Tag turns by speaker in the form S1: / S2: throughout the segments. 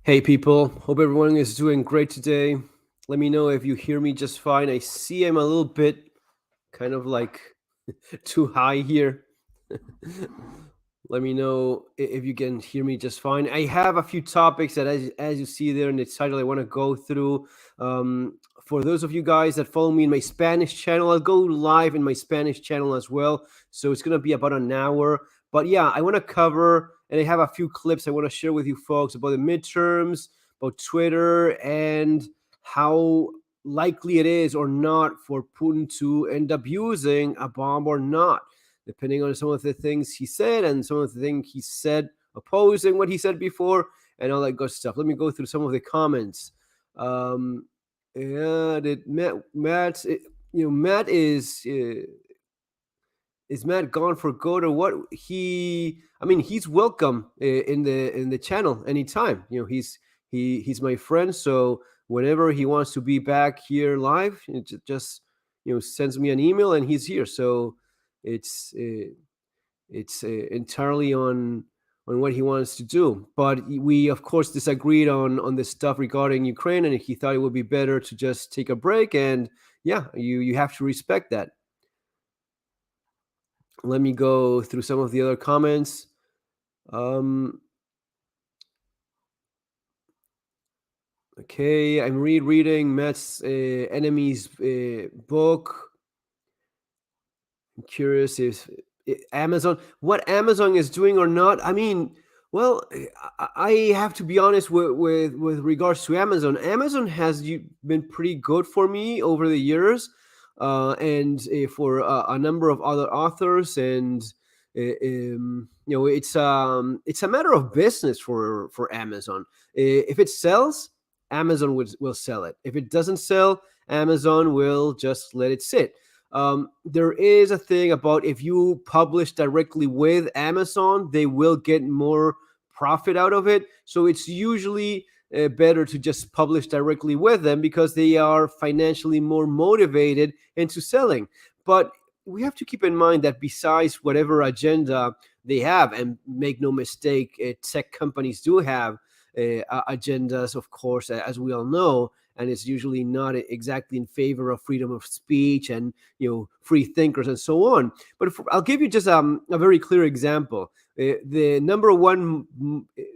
S1: Hey people, hope everyone is doing great today. Let me know if you hear me just fine. I see I'm a little bit kind of like too high here. Let me know if you can hear me just fine. I have a few topics that, as you see there in the title, I want to go through. For those of you guys that follow me in my Spanish channel, I'll go live in my Spanish channel as well. So it's going to be about an hour. But yeah, I want to cover, and I have a few clips I want to share with you folks about the midterms, about Twitter, and how likely it is or not for Putin to end up using a bomb or not, depending on some of the things he said and some of the things he said opposing what he said before and all that good stuff. Let me go through some of the comments. Yeah, did Matt? Matt is Matt gone for good or what? I mean, he's welcome in the channel anytime. He's my friend, so whenever he wants to be back here live, it just sends me an email and he's here. So it's entirely on what he wants to do. But we of course disagreed on the stuff regarding Ukraine, and he thought it would be better to just take a break. And yeah, you have to respect that. Let me go through some of the other comments. Okay, I'm rereading Matt's enemies book. I'm curious if what Amazon is doing or not. I mean, well, I have to be honest with regards to Amazon. Amazon has been pretty good for me over the years, and for a number of other authors, and it's a matter of business for Amazon. If it sells, Amazon will sell it. If it doesn't sell, Amazon will just let it sit. There is a thing about if you publish directly with Amazon, they will get more profit out of it. So it's usually better to just publish directly with them because they are financially more motivated into selling. But we have to keep in mind that besides whatever agenda they have, and make no mistake, tech companies do have agendas, of course, as we all know, and it's usually not exactly in favor of freedom of speech and free thinkers and so on. But I'll give you just a very clear example. The number one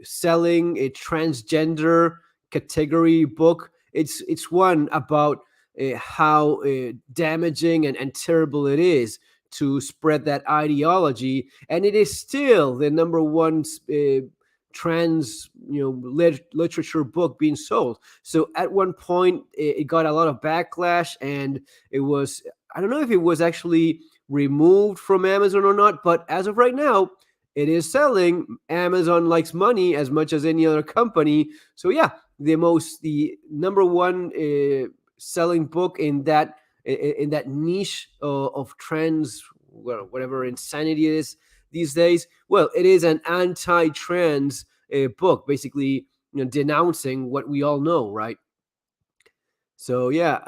S1: selling a transgender category book. It's one about how damaging and terrible it is to spread that ideology, and it is still the number one trans literature book being sold. So at one point it got a lot of backlash, and it was, I don't know if it was actually removed from Amazon or not, but as of right now it is selling. Amazon likes money as much as any other company. So yeah, the number one selling book in that niche of trends, whatever insanity it is these days, well, it is an anti-trans book, basically denouncing what we all know, right? So yeah,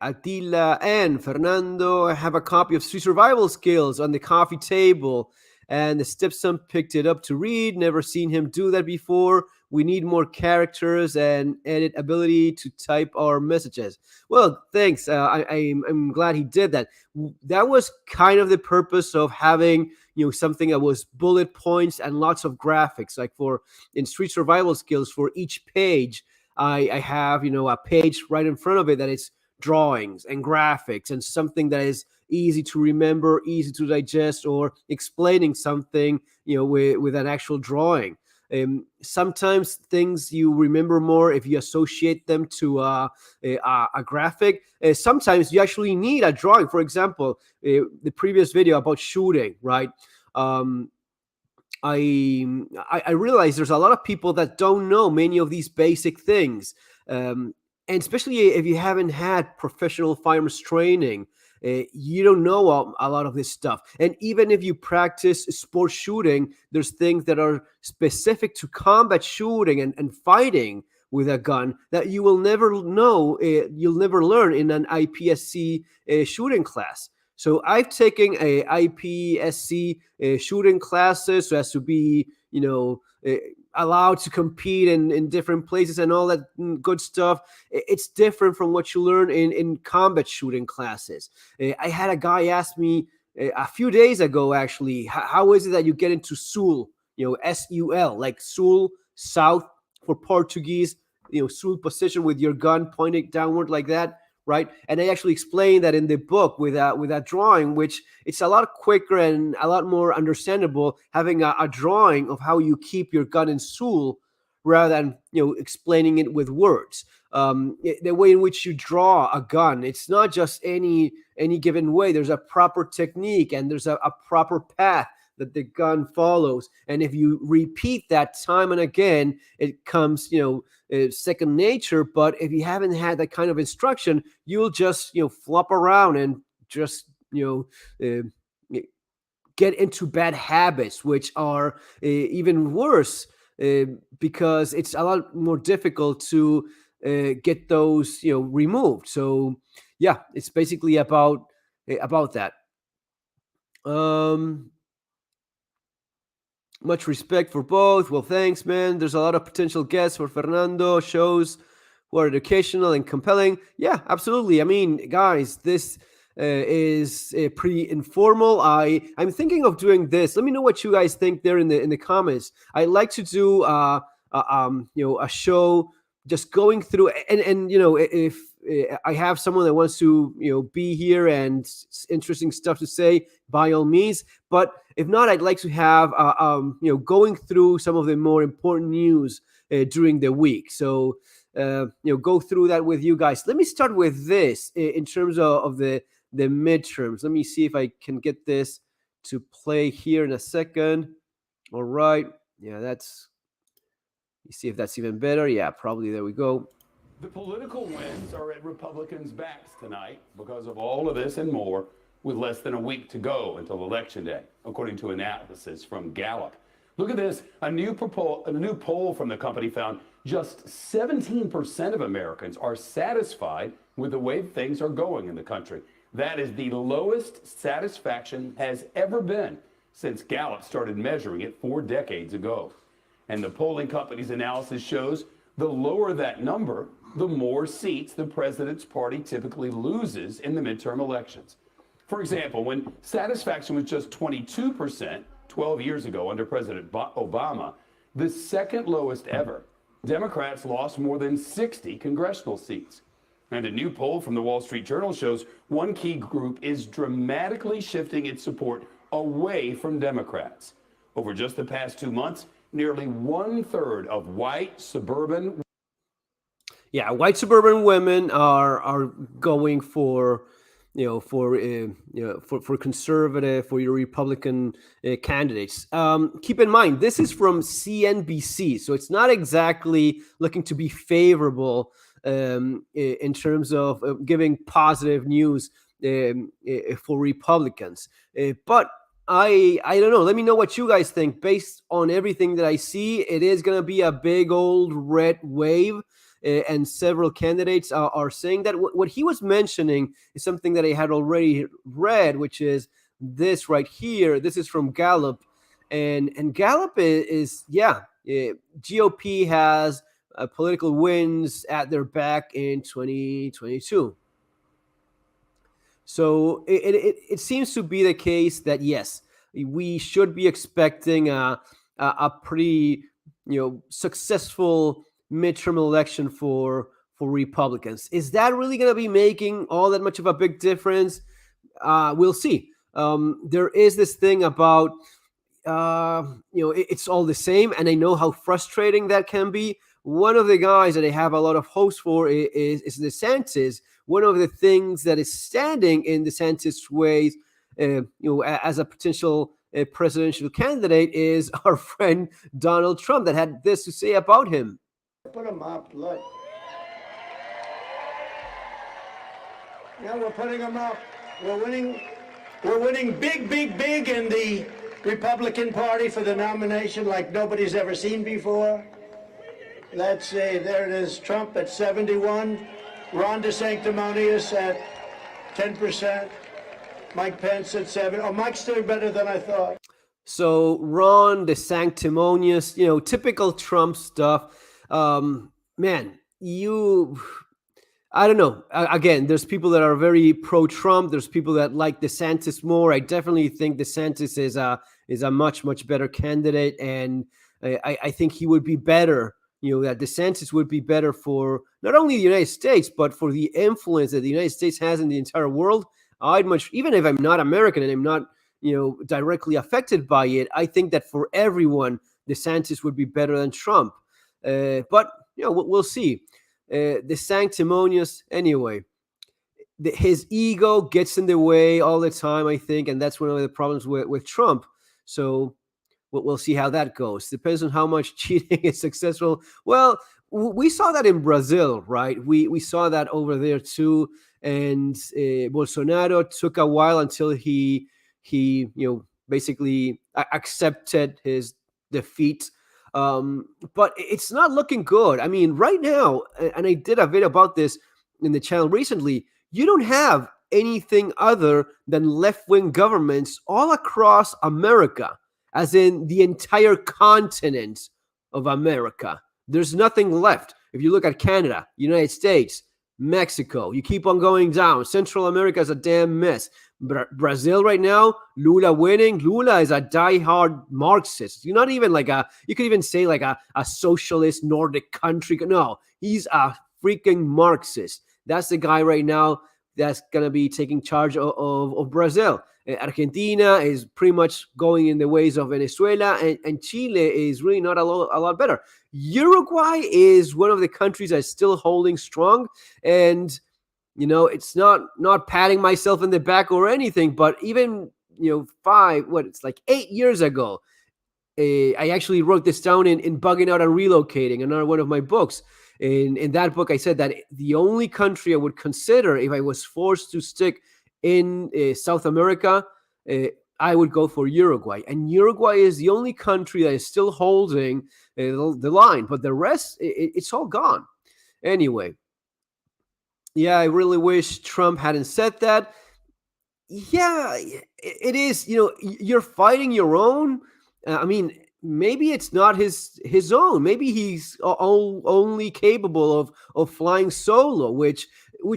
S1: Attila and Fernando have a copy of Street Survival Skills on the coffee table, and the stepson picked it up to read. Never seen him do that before. We need more characters and edit ability to type our messages. Well, thanks. I'm glad he did that. That was kind of the purpose of having something that was bullet points and lots of graphics. Like in Street Survival Skills, for each page I have, a page right in front of it that is drawings and graphics and something that is easy to remember, easy to digest, or explaining something, with an actual drawing. Sometimes things you remember more if you associate them to a graphic. Sometimes you actually need a drawing. For example, the previous video about shooting, right? I realize there's a lot of people that don't know many of these basic things, and especially if you haven't had professional firearms training, you don't know a lot of this stuff. And even if you practice sports shooting, there's things that are specific to combat shooting and fighting with a gun that you will never know. You'll never learn in an IPSC shooting class. So I've taken a IPSC shooting classes so as to be, allowed to compete in different places and all that good stuff. It's different from what you learn in combat shooting classes. I had a guy ask me a few days ago, actually, how is it that you get into Sul, SUL, like Sul, South for Portuguese, Sul position with your gun pointed downward like that, right? And I actually explained that in the book with that drawing, which it's a lot quicker and a lot more understandable having a drawing of how you keep your gun in Sul rather than explaining it with words. The way in which you draw a gun, it's not just any given way. There's a proper technique and there's a proper path that the gun follows, and if you repeat that time and again, it comes second nature. But if you haven't had that kind of instruction, you'll just flop around and just get into bad habits, which are even worse because it's a lot more difficult to get those removed. So yeah, it's basically about that. Much respect for both. Well, thanks, man. There's a lot of potential guests for Fernando. Shows who are educational and compelling. Yeah, absolutely. I mean, guys, this is pretty informal. I'm thinking of doing this. Let me know what you guys think there in the comments. I'd like to do a show just going through and if I have someone that wants to be here and interesting stuff to say, by all means. But if not, I'd like to have going through some of the more important news during the week. So go through that with you guys. Let me start with this in terms of the midterms. Let me see if I can get this to play here in a second. All right. Yeah, let's see if that's even better. Yeah, probably. There we go.
S2: The political winds are at Republicans' backs tonight because of all of this and more, with less than a week to go until Election Day, according to analysis from Gallup. Look at this. A new poll from the company found just 17% of Americans are satisfied with the way things are going in the country. That is the lowest satisfaction has ever been since Gallup started measuring it 4 decades ago. And the polling company's analysis shows the lower that number, the more seats the president's party typically loses in the midterm elections. For example, when satisfaction was just 22% 12 years ago under President Obama, the second lowest ever, Democrats lost more than 60 congressional seats. And a new poll from the Wall Street Journal shows one key group is dramatically shifting its support away from Democrats. Over just the past 2 months, nearly 1/3 of white suburban
S1: women are going for for conservative, for your Republican candidates. Keep in mind, this is from CNBC, so it's not exactly looking to be favorable in terms of giving positive news for Republicans. But I don't know. Let me know what you guys think. Based on everything that I see, it is going to be a big old red wave. And several candidates are saying that what he was mentioning is something that I had already read, which is this right here. This is from Gallup. And Gallup is GOP has political wins at their back in 2022. So it seems to be the case that, yes, we should be expecting a pretty successful midterm election for Republicans. Is that really going to be making all that much of a big difference? We'll see. There is this thing about it's all the same, and I know how frustrating that can be. One of the guys that I have a lot of hopes for is DeSantis. One of the things that is standing in DeSantis' way, as a potential presidential candidate, is our friend Donald Trump, that had this to say about him.
S3: Put him up, look. Yeah, we're putting him up. We're winning big in the Republican Party for the nomination like nobody's ever seen before. Let's see, there it is, Trump at 71, Ron DeSanctimonious at 10%, Mike Pence at 7. Oh, Mike's doing better than I thought.
S1: So Ron, the sanctimonious, typical Trump stuff. Man, I don't know. Again, there's people that are very pro-Trump. There's people that like DeSantis more. I definitely think DeSantis is a much better candidate, and I think he would be better. That DeSantis would be better for not only the United States but for the influence that the United States has in the entire world. Even if I'm not American and I'm not directly affected by it, I think that for everyone, DeSantis would be better than Trump. But we'll see. The sanctimonious, anyway. His ego gets in the way all the time, I think, and that's one of the problems with Trump. So we'll see how that goes. Depends on how much cheating is successful. Well, we saw that in Brazil, right? We saw that over there too. And Bolsonaro took a while until he basically accepted his defeat. But it's not looking good. I mean, right now, and I did a video about this in the channel recently, you don't have anything other than left-wing governments all across America, as in the entire continent of America. There's nothing left. If you look at Canada, United States, Mexico, you keep on going down. Central America is a damn mess. Brazil right now, Lula winning. Lula is a diehard Marxist. You're not even you could even say like a socialist Nordic country. No, he's a freaking Marxist. That's the guy right now that's going to be taking charge of Brazil. Argentina is pretty much going in the ways of Venezuela, and Chile is really not a lot better. Uruguay is one of the countries that's still holding strong, and it's not patting myself in the back or anything, but even 8 years ago, I actually wrote this down in Bugging Out and Relocating, another one of my books. In that book, I said that the only country I would consider if I was forced to stick in South America, I would go for Uruguay. And Uruguay is the only country that is still holding the line, but the rest, it's all gone. Anyway, yeah, I really wish Trump hadn't said that. Yeah, it is. You're fighting your own. I mean, maybe it's not his own. Maybe he's only capable of flying solo, which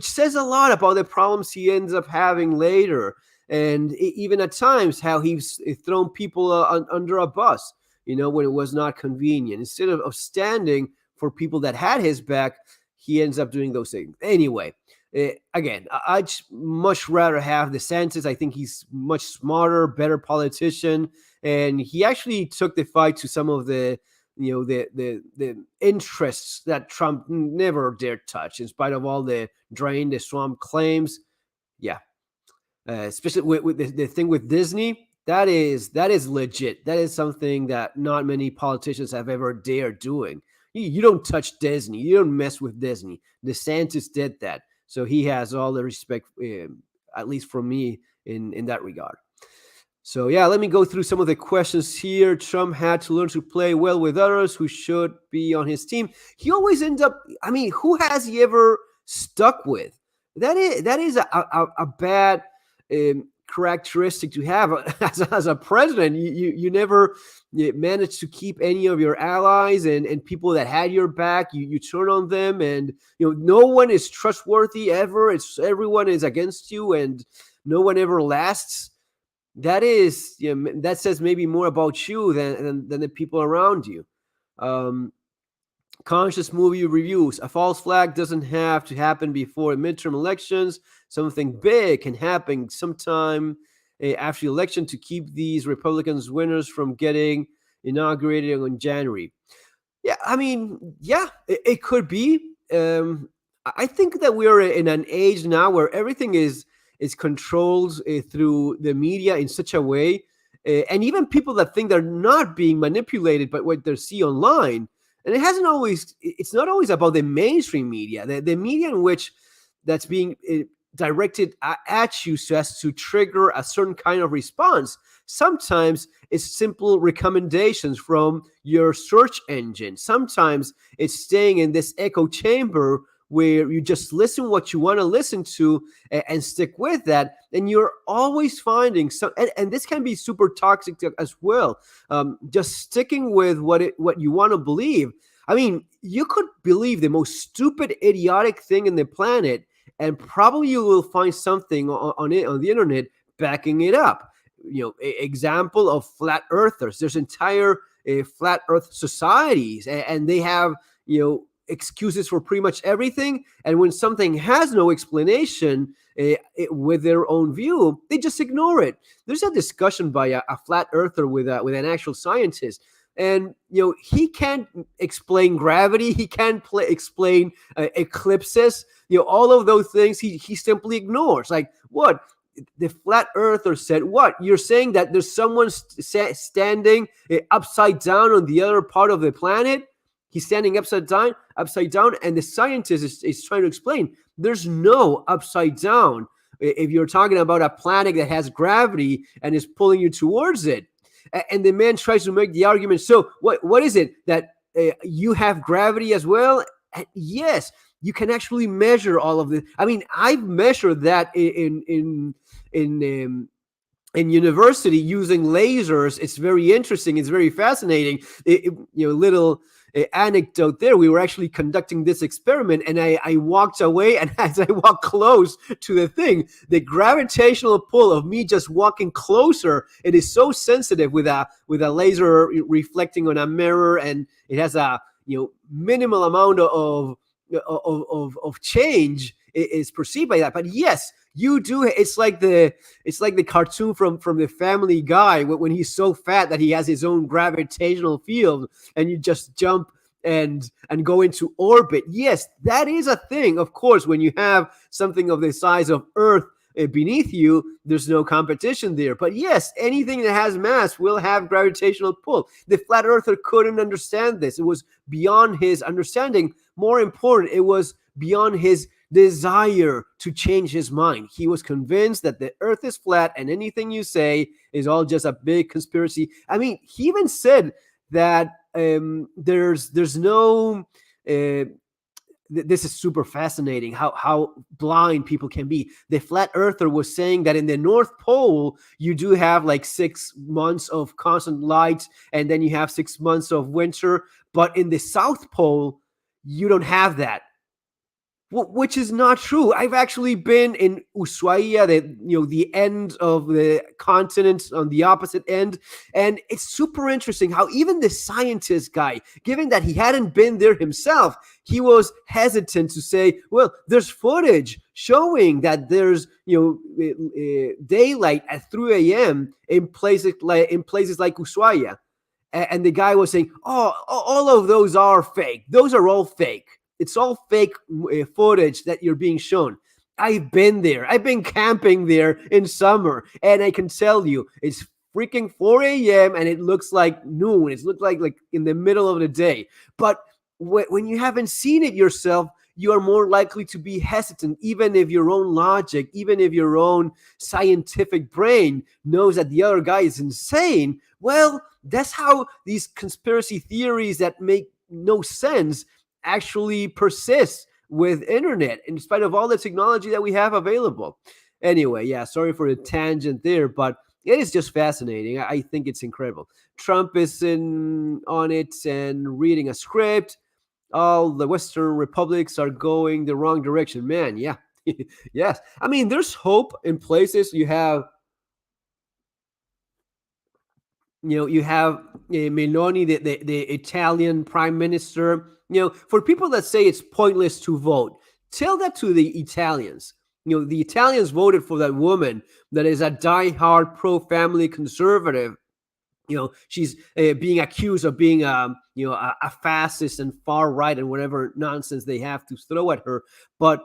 S1: says a lot about the problems he ends up having later, and even at times how he's thrown people under a bus, when it was not convenient. Instead of standing for people that had his back, he ends up doing those things. Anyway, again, I'd much rather have DeSantis. I think he's much smarter, better politician. And he actually took the fight to some of the interests that Trump never dared touch, in spite of all the drain the swamp claims. Yeah, especially with the thing with Disney, that is legit. That is something that not many politicians have ever dared doing. You don't touch Disney. You don't mess with Disney. DeSantis did that, so he has all the respect, at least from me, in that regard. So yeah, let me go through some of the questions here. Trump had to learn to play well with others who should be on his team. He always ends up, I mean, who has he ever stuck with? That is a bad characteristic to have as a president. You never manage to keep any of your allies and people that had your back. You turn on them, and no one is trustworthy ever. Everyone is against you, and no one ever lasts. That says maybe more about you than the people around you. Conscious movie reviews. A false flag doesn't have to happen before midterm elections. Something big can happen sometime after the election to keep these Republicans winners from getting inaugurated in January. Yeah, I mean, yeah, it could be. I think that we're in an age now where everything is controlled through the media in such a way, and even people that think they're not being manipulated by what they see online. And it's not always about the mainstream media, the media in which that's being directed at you so as to trigger a certain kind of response. Sometimes it's simple recommendations from your search engine. Sometimes it's staying in this echo chamber where you just listen what you want to listen to and stick with that, and you're always finding some, and this can be super toxic as well. Just sticking with what you want to believe. I mean, you could believe the most stupid, idiotic thing in the planet, and probably you will find something on the internet backing it up. Example of flat earthers. There's entire flat earth societies, and they have excuses for pretty much everything. And when something has no explanation with their own view, they just ignore it. There's a discussion by a flat earther with an actual scientist, and he can't explain gravity. He can't explain eclipses. All of those things he simply ignores. Like, what? The flat earther said, what? You're saying that there's someone standing upside down on the other part of the planet? He's standing upside down, and the scientist is trying to explain there's no upside down if you're talking about a planet that has gravity and is pulling you towards it. And the man tries to make the argument, so what is it, that you have gravity as well? And yes, you can actually measure all of this. I mean, I've measured that in university using lasers. It's very interesting. It's very fascinating. Little anecdote there. We were actually conducting this experiment, and I walked away, and as I walked close to the thing, the gravitational pull of me just walking closer, it is so sensitive with a laser reflecting on a mirror, and it has a minimal amount of change is perceived by that. But yes, you do. It's like the cartoon from the Family Guy when he's so fat that he has his own gravitational field, and you just jump and go into orbit. Yes, that is a thing. Of course, when you have something of the size of Earth beneath you, there's no competition there. But yes, anything that has mass will have gravitational pull. The flat earther couldn't understand this. It was beyond his understanding. More important, it was beyond his desire to change his mind. He was convinced that the earth is flat, and anything you say is all just a big conspiracy. I mean, he even said that there's no this is super fascinating how blind people can be. The flat earther was saying that in the North Pole, you do have like 6 months of constant light, and then you have 6 months of winter. But in the South Pole, you don't have that. Which is not true. I've actually been in Ushuaia, the end of the continent on the opposite end, and it's super interesting how even the scientist guy, given that he hadn't been there himself, he was hesitant to say, well, there's footage showing that there's daylight at 3 a.m. in places like Ushuaia, and the guy was saying, oh, all of those are fake. Those are all fake. It's all fake footage that you're being shown. I've been there. I've been camping there in summer, and I can tell you, it's freaking 4 a.m. and it looks like noon. It looks like in the middle of the day. But when you haven't seen it yourself, you are more likely to be hesitant, even if your own logic, even if your own scientific brain knows that the other guy is insane. Well, that's how these conspiracy theories that make no sense actually persist with internet, in spite of all the technology that we have available. Anyway, yeah, sorry for the tangent there, but it is just fascinating. I think it's incredible. Trump is on it and reading a script. All the Western republics are going the wrong direction. Man, yeah. Yes. I mean, there's hope in places. You have Meloni, the Italian prime minister. For people that say it's pointless to vote, tell that to the Italians. The Italians voted for that woman that is a diehard pro-family conservative. She's being accused of being a fascist and far right and whatever nonsense they have to throw at her. But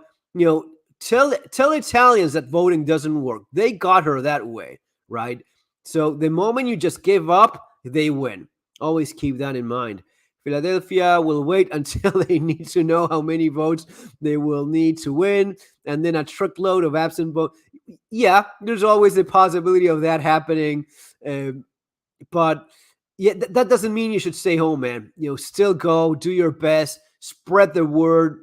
S1: tell Italians that voting doesn't work. They got her that way, right? So the moment you just give up, they win. Always keep that in mind. Philadelphia will wait until they need to know how many votes they will need to win, and then a truckload of absent votes. Yeah, there's always the possibility of that happening. But yeah, that doesn't mean you should stay home, man. Still go, do your best, spread the word,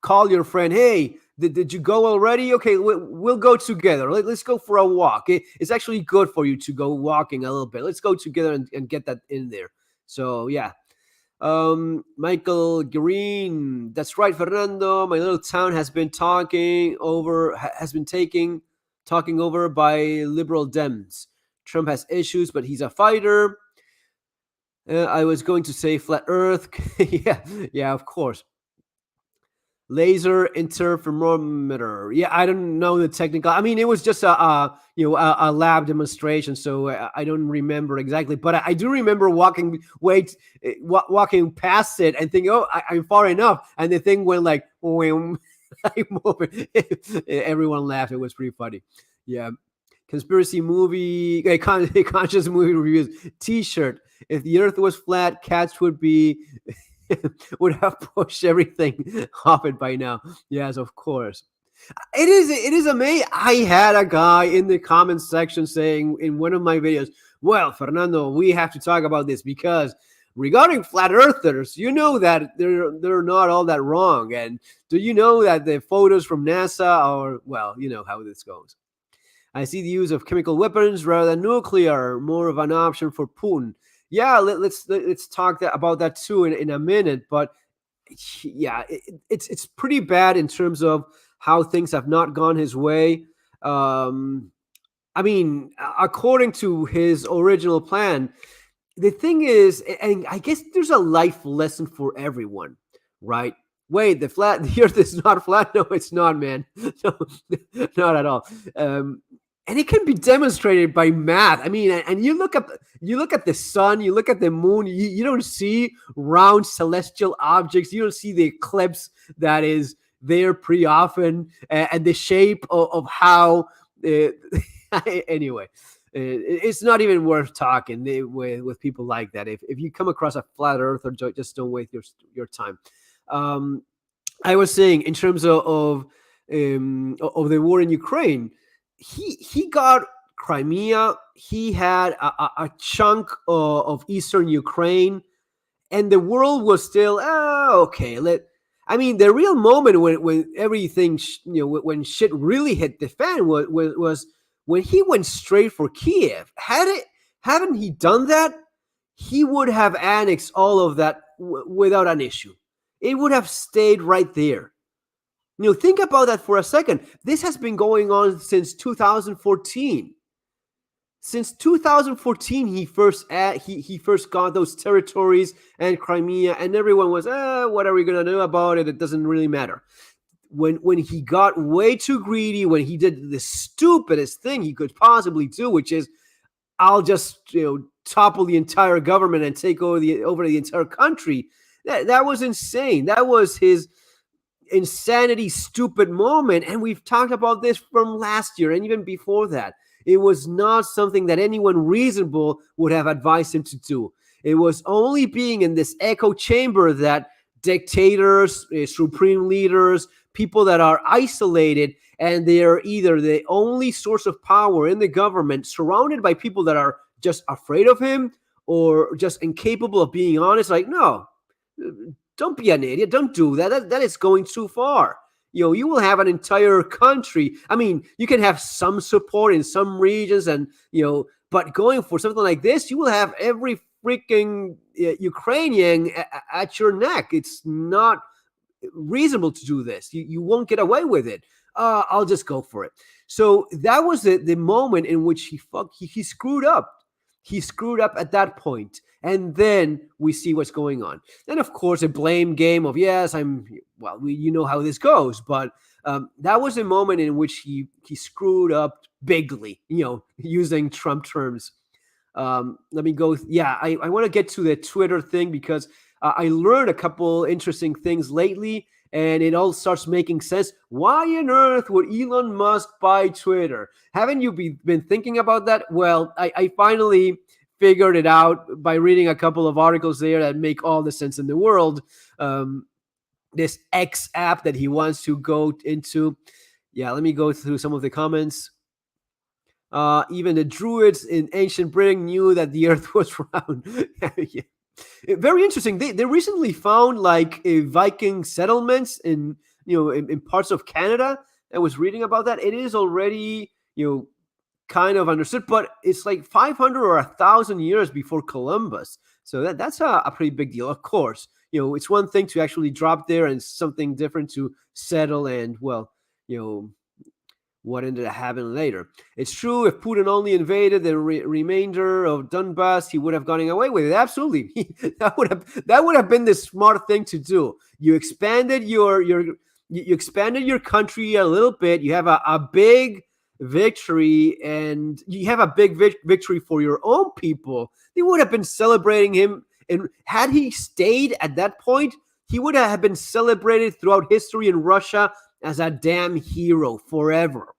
S1: call your friend, hey, did you go already? Okay, we'll go together. Let's go for a walk. It's actually good for you to go walking a little bit. Let's go together and get that in there. So, yeah. Michael Green, that's right, Fernando. My little town has been talking over by liberal Dems. Trump has issues, but he's a fighter. I was going to say flat Earth. yeah, of course. Laser interferometer. Yeah, I don't know the technical. I mean, it was just a lab demonstration, so I don't remember exactly. But I do remember walking past it and thinking, "Oh, I'm far enough," and the thing went like, "Wham." Everyone laughed. It was pretty funny. Yeah. Conspiracy movie, conscious movie reviews T-shirt. If the Earth was flat, cats would have pushed everything off it by now. Yes, of course. It is amazing. I had a guy in the comments section saying in one of my videos, well, Fernando, we have to talk about this because regarding flat earthers, you know that they're not all that wrong. And do you know that the photos from NASA are, well, you know how this goes. I see the use of chemical weapons rather than nuclear, more of an option for Putin. Yeah, let's talk about that too in a minute. But yeah, it's pretty bad in terms of how things have not gone his way. I mean, according to his original plan, the thing is, and I guess there's a life lesson for everyone, right? Wait, the Earth is not flat. No, it's not, man. No, not at all. And it can be demonstrated by math. I mean, and you look at the sun, you look at the moon, you don't see round celestial objects. You don't see the eclipse that is there pretty often, and the shape of how. Anyway, it's not even worth talking with people like that. If you come across a flat earther, just don't waste your time. I was saying in terms of the war in Ukraine. He got Crimea. He had a chunk of eastern Ukraine, and the world was still okay. I mean, the real moment when everything, when shit really hit the fan was when he went straight for Kiev. Haven't he done that? He would have annexed all of that without an issue. It would have stayed right there. Think about that for a second. This has been going on since 2014. Since 2014, he first got those territories and Crimea, and everyone was, what are we gonna do about it? It doesn't really matter. When he got way too greedy, when he did the stupidest thing he could possibly do, which is, I'll just topple the entire government and take over the entire country. That was insane. That was his insanity, stupid moment. And we've talked about this from last year and even before that. It was not something that anyone reasonable would have advised him to do. It was only being in this echo chamber that dictators, supreme leaders, people that are isolated, and they are either the only source of power in the government, surrounded by people that are just afraid of him or just incapable of being honest. Like, no, don't be an idiot. Don't do that. That is going too far. You will have an entire country. I mean, you can have some support in some regions, and but going for something like this, you will have every freaking Ukrainian at your neck. It's not reasonable to do this. You won't get away with it. I'll just go for it. So that was the moment in which he screwed up. He screwed up at that point. And then we see what's going on. And of course, a blame game of, yes, you know how this goes. But that was a moment in which he screwed up bigly, using Trump terms. Let me go. I want to get to the Twitter thing because I learned a couple interesting things lately, and it all starts making sense. Why on earth would Elon Musk buy Twitter? Haven't you been thinking about that? Well, I finally figured it out by reading a couple of articles there that make all the sense in the world. This X app that he wants to go into. Yeah, let me go through some of the comments. Even the Druids in ancient Britain knew that the earth was round. Yeah. Very interesting. They recently found like Viking settlements in in parts of Canada. I was reading about that. It is already, kind of understood, but it's like 500 or 1,000 years before Columbus. So that's a pretty big deal. Of course, it's one thing to actually drop there and something different to settle and, well, what ended up happening later. It's true, if Putin only invaded the remainder of Donbass, he would have gotten away with it. Absolutely. that would have been the smart thing to do. You expanded you expanded your country a little bit. You have a big victory, and you have a big victory for your own people. They would have been celebrating him, and had he stayed at that point, he would have been celebrated throughout history in Russia as a damn hero forever.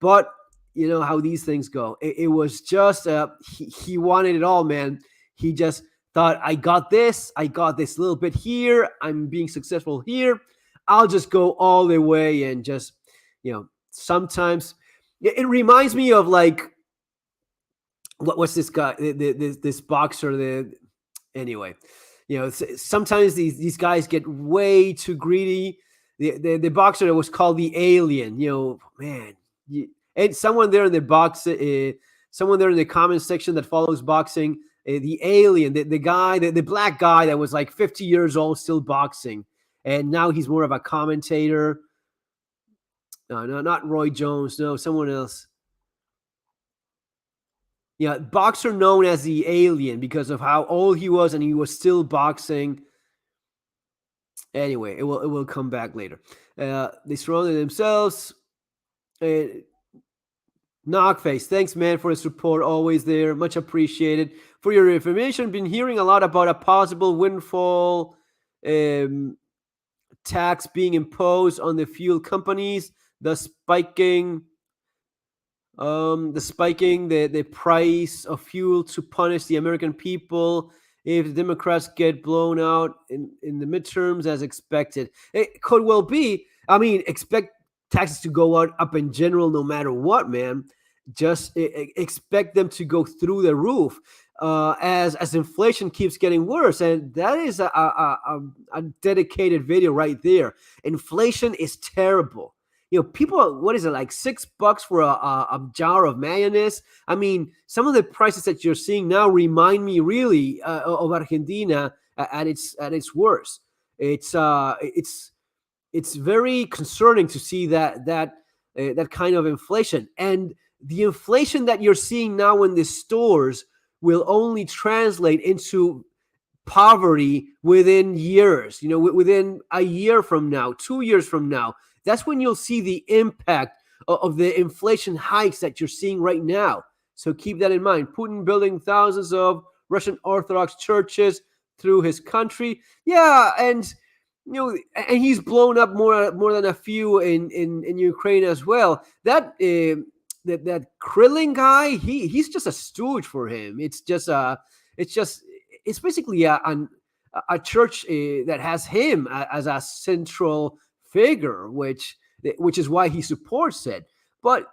S1: But you know how these things go. It was just he wanted it all, man. He just thought, I got this little bit here, I'm being successful here, I'll just go all the way. And just, sometimes it reminds me of, like, what's this guy, this boxer, anyway, sometimes these guys get way too greedy. The boxer that was called the Alien, man, and someone there in the someone there in the comment section that follows boxing, the Alien, the guy, the black guy that was like 50 years old still boxing, and now he's more of a commentator. No, not Roy Jones. No, someone else. Yeah, boxer known as the Alien because of how old he was, and he was still boxing. Anyway, it will come back later. They surrounded themselves. Knockface, thanks, man, for the support. Always there, much appreciated. For your information, been hearing a lot about a possible windfall tax being imposed on the fuel companies, the spiking the price of fuel to punish the American people if the Democrats get blown out in the midterms as expected. It could well be. I mean, expect taxes to go up in general no matter what, man. Just expect them to go through the roof as inflation keeps getting worse. And that is a dedicated video right there. Inflation is terrible. People, what is it, like $6 for a jar of mayonnaise? I mean, some of the prices that you're seeing now remind me really of Argentina at its worst. It's very concerning to see that kind of inflation. And the inflation that you're seeing now in the stores will only translate into poverty within years, within a year from now, 2 years from now. That's when you'll see the impact of the inflation hikes that you're seeing right now. So keep that in mind. Putin building thousands of Russian Orthodox churches through his country. Yeah, and and he's blown up more than a few in Ukraine as well. That Krillin guy, he's just a stooge for him. It's basically a church that has him as a central figure, which is why he supports it. But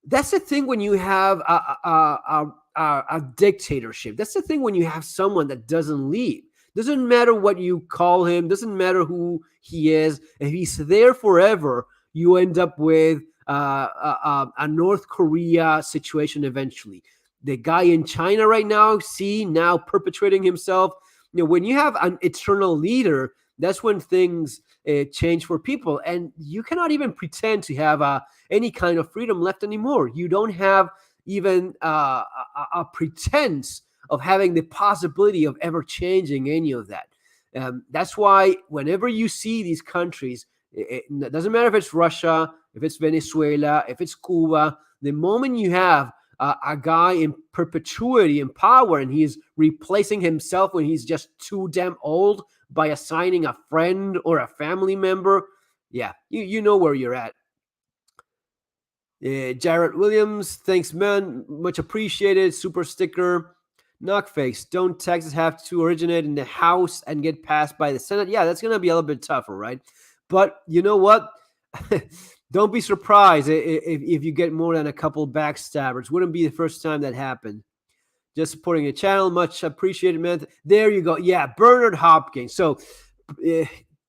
S1: that's the thing when you have a dictatorship. That's the thing when you have someone that doesn't leave. Doesn't matter what you call him. Doesn't matter who he is. If he's there forever, you end up with a North Korea situation eventually. The guy in China right now, now perpetrating himself. When you have an eternal leader, that's when things change for people, and you cannot even pretend to have any kind of freedom left anymore. You don't have even a pretense of having the possibility of ever changing any of that. That's why whenever you see these countries, it doesn't matter if it's Russia, if it's Venezuela, if it's Cuba, the moment you have a guy in perpetuity in power and he's replacing himself when he's just too damn old by assigning a friend or a family member, yeah, you know where you're at. Jarrett Williams, thanks, man. Much appreciated. Super sticker. Knockface, don't taxes have to originate in the House and get passed by the Senate? Yeah, that's going to be a little bit tougher, right? But you know what? Don't be surprised if you get more than a couple backstabbers. Wouldn't be the first time that happened. Just supporting the channel. Much appreciated, man. There you go. Yeah, Bernard Hopkins. So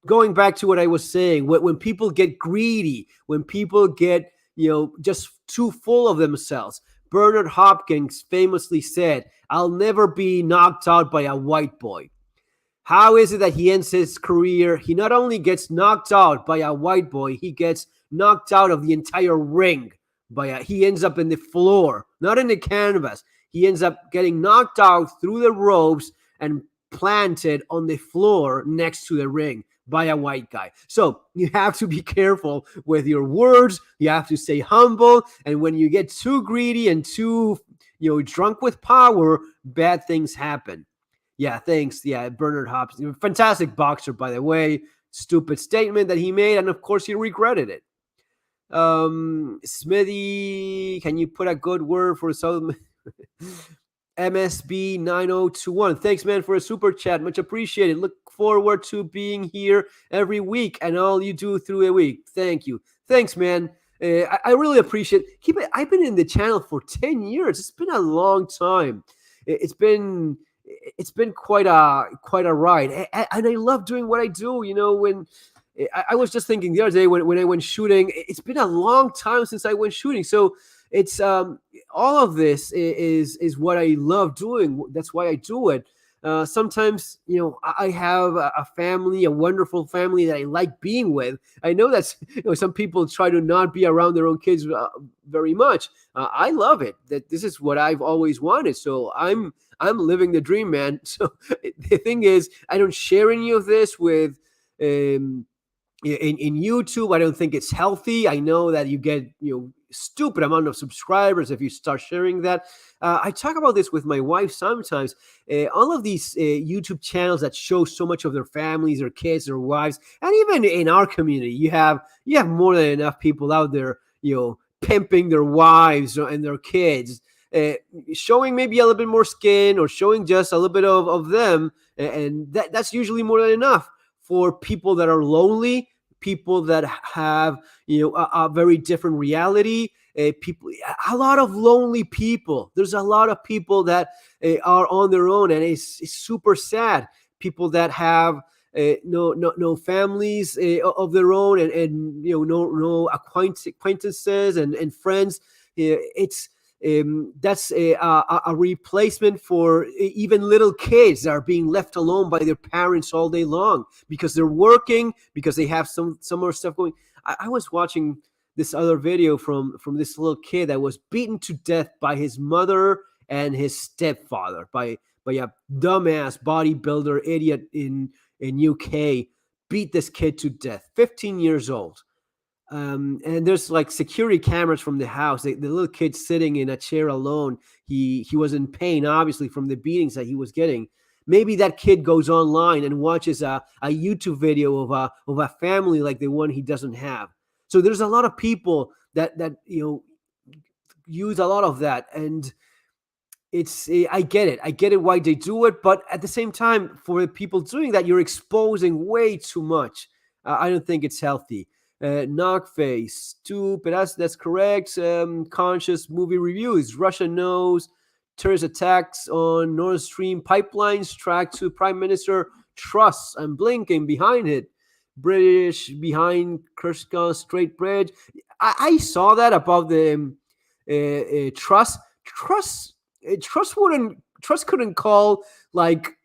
S1: going back to what I was saying, when people get greedy, when people get, just too full of themselves. Bernard Hopkins famously said, "I'll never be knocked out by a white boy." How is it that he ends his career? He not only gets knocked out by a white boy, he gets knocked out of the entire ring. He ends up in the floor, not in the canvas. He ends up getting knocked out through the ropes and planted on the floor next to the ring by a white guy. So you have to be careful with your words. You have to stay humble. And when you get too greedy and too, drunk with power, bad things happen. Yeah, thanks. Yeah, Bernard Hopkins, fantastic boxer, by the way. Stupid statement that he made, and of course he regretted it. Smithy, can you put a good word for South MSB 9021? Thanks, man, for a super chat. Much appreciated. Look forward to being here every week and all you do through the week. Thank you. Thanks, man. I really appreciate it. Keep it. I've been in the channel for 10 years. It's been a long time. It's been quite a ride, and I love doing what I do. When I was just thinking the other day when I went shooting, it's been a long time since I went shooting. So it's all of this is what I love doing. That's why I do it. Sometimes, I have a family, a wonderful family that I like being with. I know that some people try to not be around their own kids very much. I love it. That this is what I've always wanted. So I'm living the dream, man. So the thing is, I don't share any of this with in YouTube. I don't think it's healthy. I know that you get stupid amount of subscribers if you start sharing that. I talk about this with my wife sometimes. All of these YouTube channels that show so much of their families, their kids, their wives, and even in our community, you have more than enough people out there, pimping their wives and their kids. Showing maybe a little bit more skin or showing just a little bit of them, and that's usually more than enough for people that are lonely, people that have a very different reality. People, a lot of lonely people. There's a lot of people that are on their own, and it's super sad. People that have no families of their own, and no acquaintances and friends. It's that's a replacement for even little kids that are being left alone by their parents all day long because they're working, because they have some more stuff going. I was watching this other video from this little kid that was beaten to death by his mother and his stepfather by a dumbass bodybuilder idiot in UK. Beat this kid to death, 15 years old. And there's like security cameras from the house. The little kid sitting in a chair alone. He was in pain, obviously, from the beatings that he was getting. Maybe that kid goes online and watches a YouTube video of a family like the one he doesn't have. So there's a lot of people that use a lot of that, and it's I get it why they do it, but at the same time, for the people doing that, you're exposing way too much. I don't think it's healthy. Knockface, stupid. That's correct. Conscious movie reviews. Russia knows terrorist attacks on Nord Stream pipelines tracked to Prime Minister Truss and Blinken behind it. British behind Kerskon Strait Bridge. I saw that about the Truss. Truss couldn't call, like,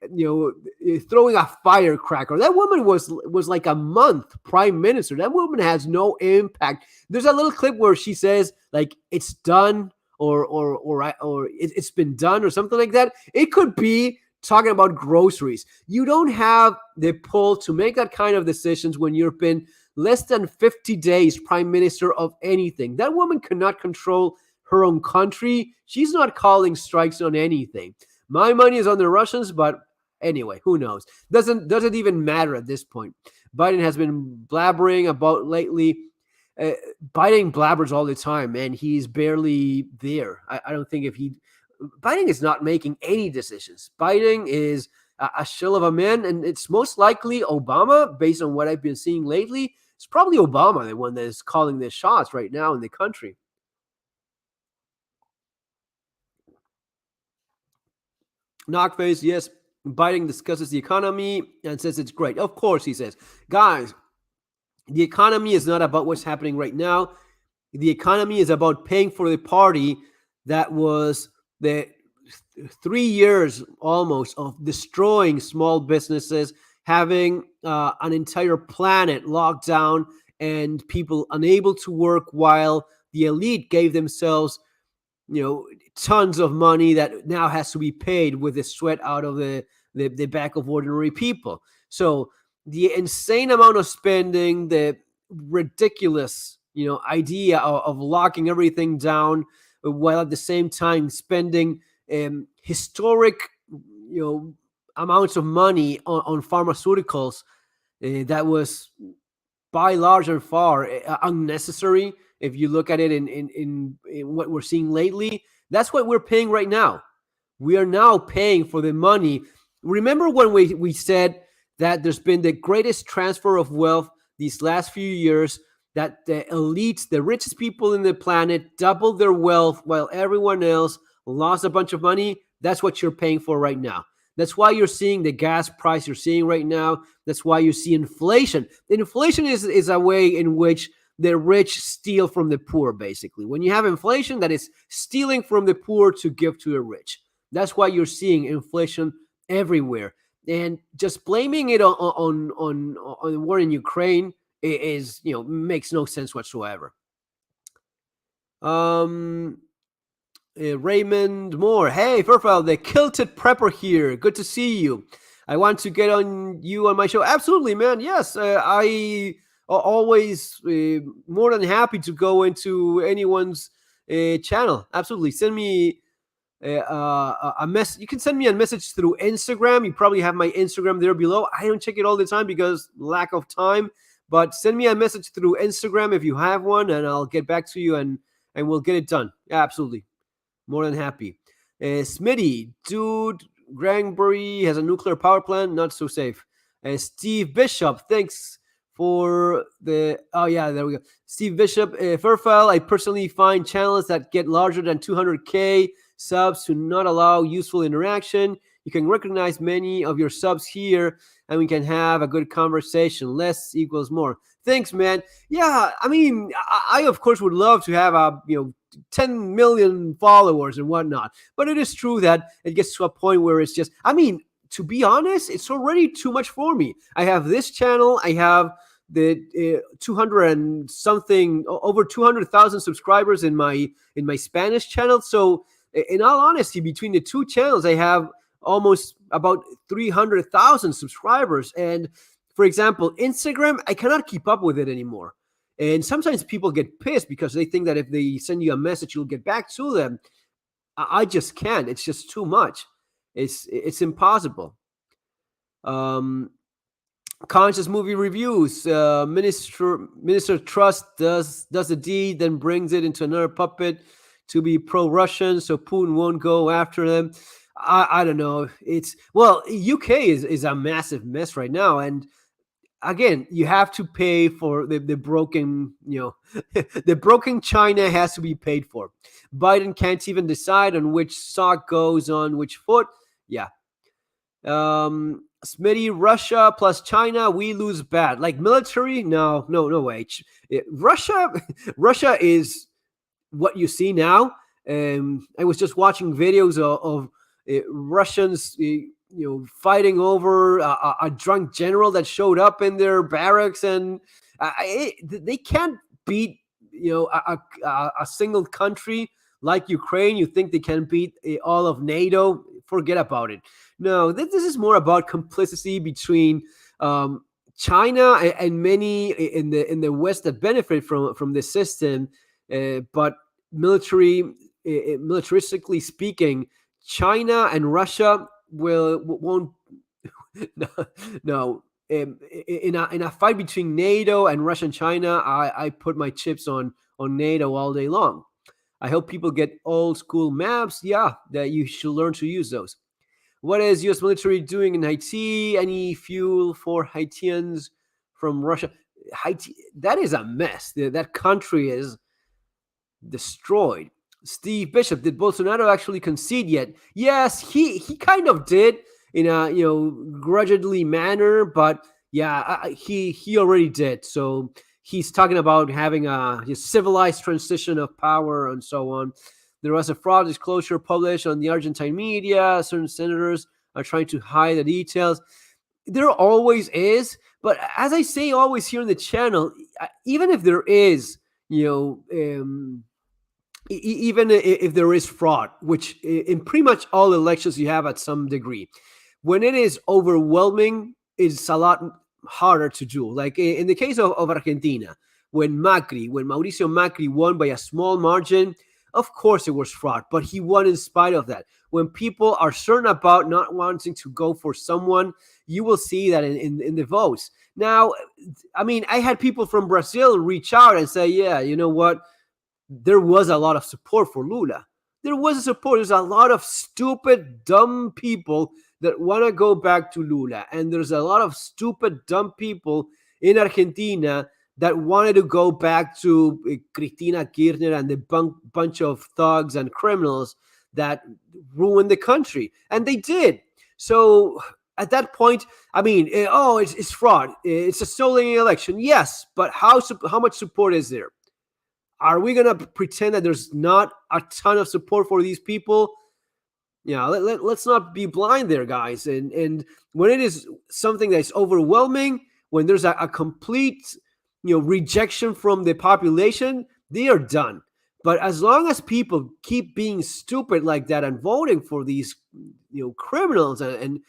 S1: throwing a firecracker. That woman was like a month prime minister. That woman has no impact. There's a little clip where she says like it's done or it's been done or something like that. It could be talking about groceries. You don't have the pull to make that kind of decisions when you've been less than 50 days prime minister of anything. That woman cannot control her own country. She's not calling strikes on anything. My money is on the Russians, but anyway, who knows? Doesn't even matter at this point. Biden has been blabbering about lately. Biden blabbers all the time, and he's barely there. I don't think Biden is not making any decisions. Biden is a shell of a man, and it's most likely Obama, based on what I've been seeing lately. It's probably Obama, the one that is calling the shots right now in the country. Knockface, yes. Biden discusses the economy and says it's great. Of course, he says, guys, the economy is not about what's happening right now. The economy is about paying for the party that was the 3 years almost of destroying small businesses, having an entire planet locked down and people unable to work, while the elite gave themselves, tons of money that now has to be paid with the sweat out of the back of ordinary people. So the insane amount of spending, the ridiculous, idea of locking everything down, while at the same time spending historic, amounts of money on pharmaceuticals, that was by large and far unnecessary. If you look at it in what we're seeing lately, that's what we're paying right now. We are now paying for the money. Remember when we said that there's been the greatest transfer of wealth these last few years, that the elites, the richest people in the planet, doubled their wealth while everyone else lost a bunch of money? That's what you're paying for right now. That's why you're seeing the gas price you're seeing right now. That's why you see inflation. Inflation is a way in which the rich steal from the poor, basically. When you have inflation, that is stealing from the poor to give to the rich. That's why you're seeing inflation everywhere. And just blaming it on the war in Ukraine is, makes no sense whatsoever. Raymond Moore, hey, FERRERAL, the kilted prepper here. Good to see you. I want to get on you on my show. Absolutely, man. Yes, I always more than happy to go into anyone's channel. Absolutely. Send me a message. You can send me a message through Instagram. You probably have my Instagram there below. I don't check it all the time because lack of time. But send me a message through Instagram if you have one, and I'll get back to you and we'll get it done. Yeah, absolutely. More than happy. Smitty, dude, Granbury has a nuclear power plant, not so safe. Steve Bishop, thanks for the. Oh, yeah, there we go. Steve Bishop, FERRERAL, I personally find channels that get larger than 200K subs to not allow useful interaction. You can recognize many of your subs here, and we can have a good conversation. Less equals more. Thanks, man. Yeah, I mean, I of course would love to have 10 million followers and whatnot, but it is true that it gets to a point where it's just, I mean, to be honest, it's already too much for me. I have this channel. I have the 200 and something, over 200,000 subscribers in my Spanish channel. So in all honesty, between the two channels, I have almost about 300,000 subscribers. And for example, Instagram, I cannot keep up with it anymore. And sometimes people get pissed because they think that if they send you a message, you'll get back to them. I just can't. It's just too much. It's impossible. Conscious movie reviews. Minister Trust does the deed, then brings it into another puppet to be pro-Russian, so Putin won't go after them. I don't know. UK is a massive mess right now, and again, you have to pay for the broken, the broken China has to be paid for. Biden can't even decide on which sock goes on which foot. Yeah. Smitty, Russia plus China, we lose bad. Like military? No way. Russia is what you see now. I was just watching videos of Russians, fighting over a drunk general that showed up in their barracks, and they can't beat a single country like Ukraine. You think they can beat all of NATO? Forget about it. No, this is more about complicity between China and many in the West that benefit from the system, but militaristically speaking, China and Russia won't. No. In a fight between NATO and Russia and China, I put my chips on NATO all day long. I hope people get old school maps. Yeah, that you should learn to use those. What is U.S. military doing in Haiti? Any fuel for Haitians from Russia? Haiti, that is a mess. That country is destroyed. Steve Bishop, did Bolsonaro actually concede yet? Yes, he kind of did. in a grudgingly manner, but yeah, he already did. So he's talking about having a civilized transition of power and so on. There was a fraud disclosure published on the Argentine media. Certain senators are trying to hide the details. There always is, but as I say always here in the channel, even if there is, even if there is fraud, which in pretty much all elections you have at some degree, when it is overwhelming, it's a lot harder to do. Like in the case of Argentina, when Mauricio Macri won by a small margin, of course it was fraud, but he won in spite of that. When people are certain about not wanting to go for someone, you will see that in the votes. Now, I mean, I had people from Brazil reach out and say, yeah, you know what? There was a lot of support for Lula. There was a support. There's a lot of stupid, dumb people that want to go back to Lula. And there's a lot of stupid, dumb people in Argentina that wanted to go back to Cristina Kirchner and the bunch of thugs and criminals that ruined the country. And they did. So at that point, I mean, it's fraud. It's a stolen election. Yes, but how much support is there? Are we going to pretend that there's not a ton of support for these people? Let's not be blind there, guys. And when it is something that's overwhelming, when there's a complete, rejection from the population, they are done. But as long as people keep being stupid like that and voting for these, criminals and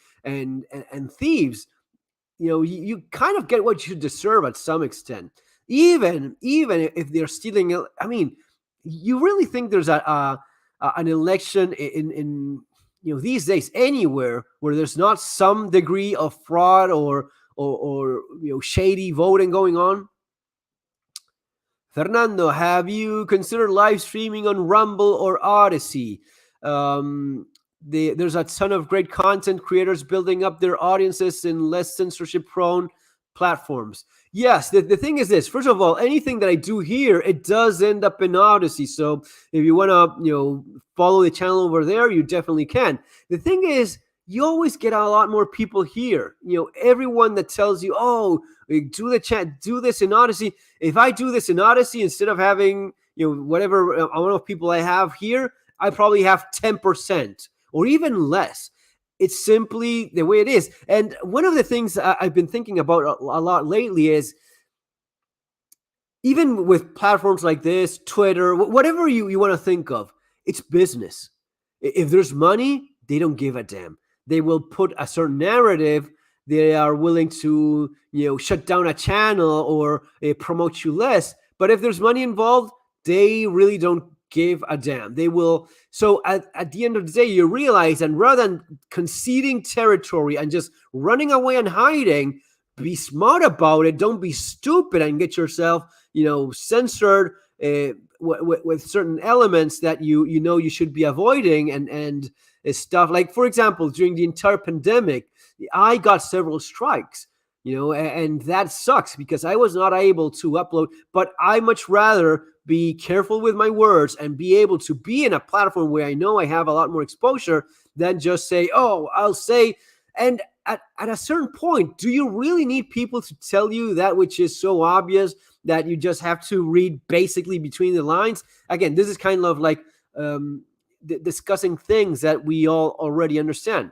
S1: thieves, you kind of get what you deserve at some extent. Even if they're stealing, I mean, you really think there's an election in these days anywhere where there's not some degree of fraud or shady voting going on? Fernando, have you considered live streaming on Rumble or Odyssey? There's a ton of great content creators building up their audiences in less censorship-prone platforms. Yes, the thing is this. First of all, anything that I do here, it does end up in Odyssey. So if you want to, follow the channel over there, you definitely can. The thing is, you always get a lot more people here. Everyone that tells you, oh, do the chat, do this in Odyssey. If I do this in Odyssey, instead of having, whatever amount of people I have here, I probably have 10% or even less. It's simply the way it is. And one of the things I've been thinking about a lot lately is, even with platforms like this, Twitter, whatever you want to think of, it's business. If there's money, they don't give a damn. They will put a certain narrative. They are willing to, shut down a channel or promote you less. But if there's money involved, they really don't give a damn. They will. So at the end of the day, you realize, and rather than conceding territory and just running away and hiding, be smart about it. Don't be stupid and get yourself, censored with certain elements that you should be avoiding and stuff. Like, for example, during the entire pandemic, I got several strikes. And that sucks because I was not able to upload, but I much rather be careful with my words and be able to be in a platform where I know I have a lot more exposure than just say, oh, I'll say. And at a certain point, do you really need people to tell you that which is so obvious that you just have to read basically between the lines? Again, this is kind of like discussing things that we all already understand.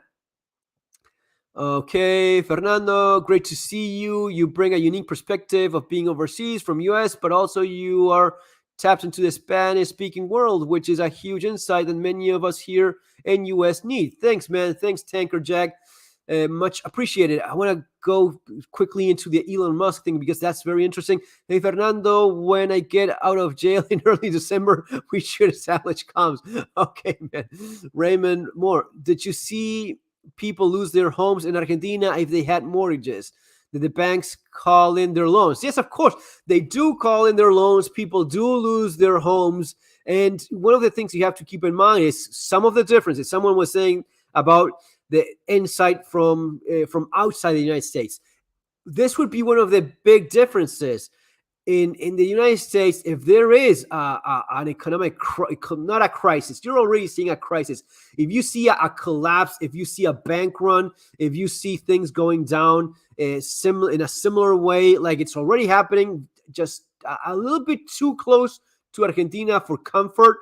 S1: Okay, Fernando, great to see you. You bring a unique perspective of being overseas from US, but also you are tapped into the Spanish-speaking world, which is a huge insight that many of us here in US need. Thanks, man. Thanks, Tanker Jack. Much appreciated. I want to go quickly into the Elon Musk thing because that's very interesting. Hey, Fernando, when I get out of jail in early December, we should establish comms. Okay, man. Raymond Moore, did you see people lose their homes in Argentina if they had mortgages? Did the banks call in their loans? Yes, of course. They do call in their loans. People do lose their homes. And one of the things you have to keep in mind is some of the differences. Someone was saying about the insight from outside the United States. This would be one of the big differences. in the United States, if there is an economic not a crisis, you're already seeing a crisis. If you see a collapse, if you see a bank run, if you see things going down in a similar way, like it's already happening, just a little bit too close to Argentina for comfort,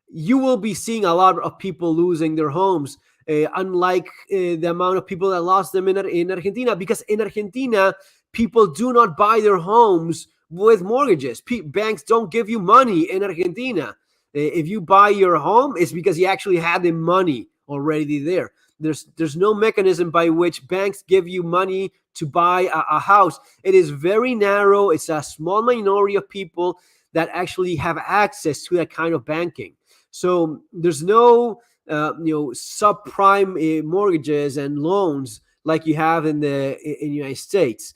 S1: you will be seeing a lot of people losing their homes. Unlike the amount of people that lost them in Argentina, because in Argentina, people do not buy their homes with mortgages. Banks don't give you money in Argentina. If you buy your home, it's because you actually had the money already there. There's no mechanism by which banks give you money to buy a house. It is very narrow. It's a small minority of people that actually have access to that kind of banking. So there's no subprime mortgages and loans like you have in the United States.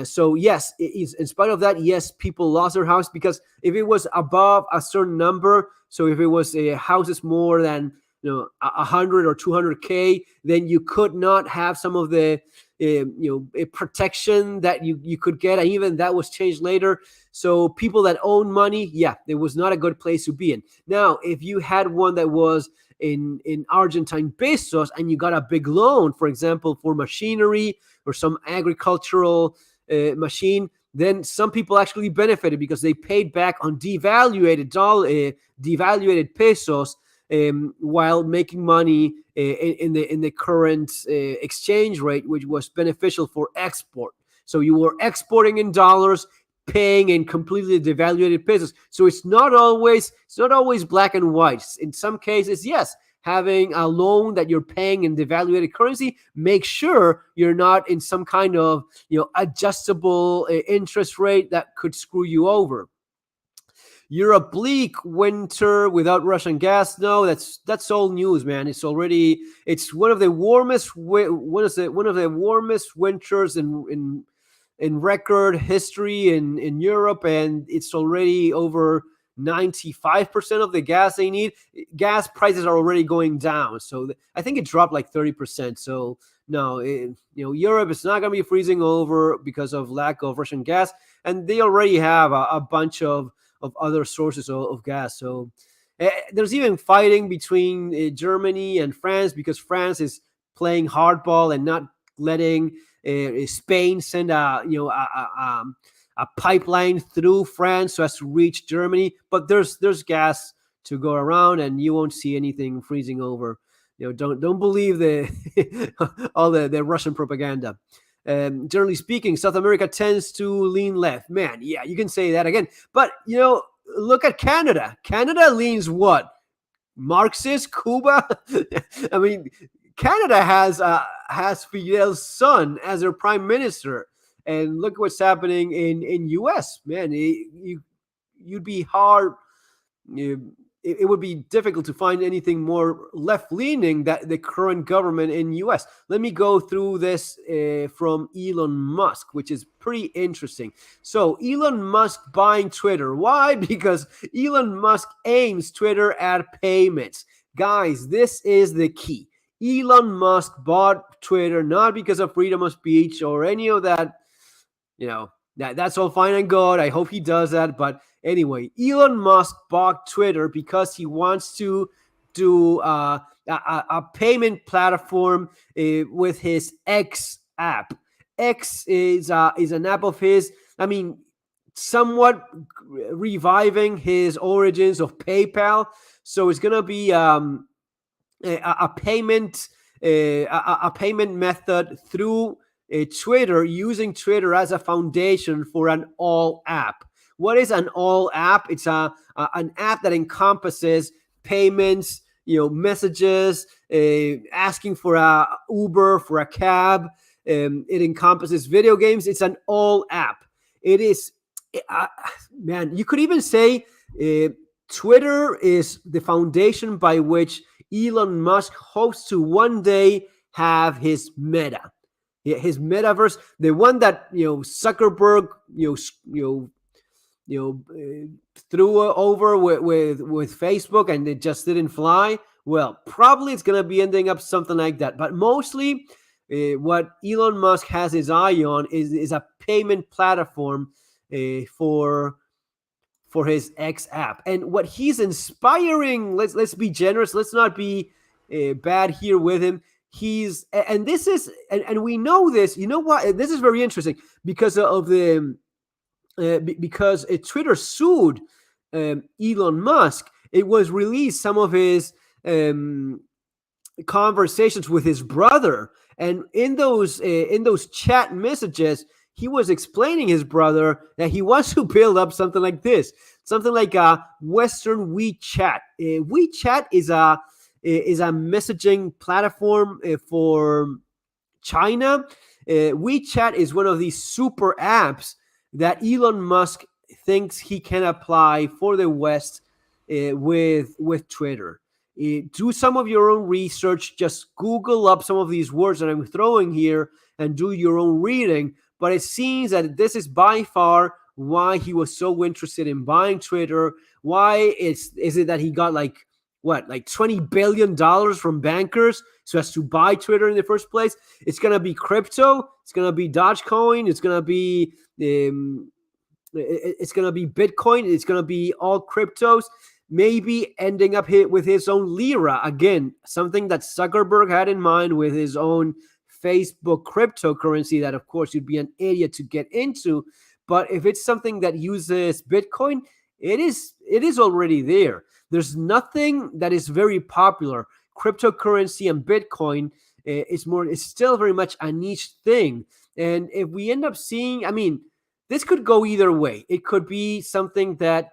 S1: So yes, in spite of that, yes, people lost their house, because if it was above a certain number, so if it was houses more than 100 or 200K, then you could not have some of the protection that you could get, and even that was changed later. So people that own money, yeah, it was not a good place to be in. Now, if you had one that was in Argentine pesos and you got a big loan, for example, for machinery or some agricultural machine, then some people actually benefited because they paid back on devaluated pesos, while making money in the current exchange rate, which was beneficial for export. So you were exporting in dollars, paying in completely devaluated pesos. So it's not always black and white. In some cases, yes, having a loan that you're paying in devaluated currency, make sure you're not in some kind of adjustable interest rate that could screw you over. You're a bleak winter without Russian gas. No, that's old news, man. It's one of the warmest winters in record history in Europe, and it's already over 95% of the gas they need. Gas prices are already going down, so I think it dropped like 30%. So no, Europe is not going to be freezing over because of lack of Russian gas, and they already have a bunch of other sources of gas. So there's even fighting between Germany and France, because France is playing hardball and not letting Spain send a pipeline through France so as to reach Germany. But there's gas to go around, and you won't see anything freezing over. Don't believe all the Russian propaganda. Generally speaking, South America tends to lean left. Man, yeah, you can say that again. But, look at Canada. Canada leans what? Marxist? Cuba? I mean, Canada has Fidel's son as their prime minister. And look what's happening in U.S., man. You'd be hard... It would be difficult to find anything more left-leaning than the current government in U.S. Let me go through this from Elon Musk, which is pretty interesting. So Elon Musk buying Twitter. Why? Because Elon Musk aims Twitter at payments. Guys, this is the key. Elon Musk bought Twitter not because of freedom of speech or any of that. That's all fine and good. I hope he does that. But anyway, Elon Musk bought Twitter because he wants to do a payment platform with his X app. X is an app of his. I mean, somewhat reviving his origins of PayPal. So it's gonna be a payment method through Twitter, using Twitter as a foundation for an all app. What is an all app? It's an app that encompasses payments, messages, asking for a Uber, for a cab. It encompasses video games. It's an all app. It is, man, you could even say Twitter is the foundation by which Elon Musk hopes to one day have his Meta. His metaverse, the one that Zuckerberg threw over with Facebook, and it just didn't fly. Well, probably it's gonna be ending up something like that. But mostly, what Elon Musk has his eye on is a payment platform for his X app. And what he's inspiring, let's be generous, let's not be bad here with him. And this is, and we know this, you know what, this is very interesting because of the because Twitter sued Elon Musk. It was released some of his conversations with his brother, and in those chat messages, he was explaining his brother that he wants to build up something like this, something like a Western WeChat. WeChat is a messaging platform for China. WeChat is one of these super apps that Elon Musk thinks he can apply for the West with Twitter. Do some of your own research. Just Google up some of these words that I'm throwing here and do your own reading. But it seems that this is by far why he was so interested in buying Twitter. Why is it that he got like $20 billion from bankers so as to buy Twitter in the first place? It's going to be crypto. It's going to be Dogecoin. It's going to be Bitcoin. It's going to be all cryptos. Maybe ending up with his own lira again, something that Zuckerberg had in mind with his own Facebook cryptocurrency that, of course, you'd be an idiot to get into. But if it's something that uses Bitcoin, it is already there. There's nothing that is very popular. Cryptocurrency and Bitcoin is still very much a niche thing. And if we end up seeing, I mean, this could go either way. It could be something that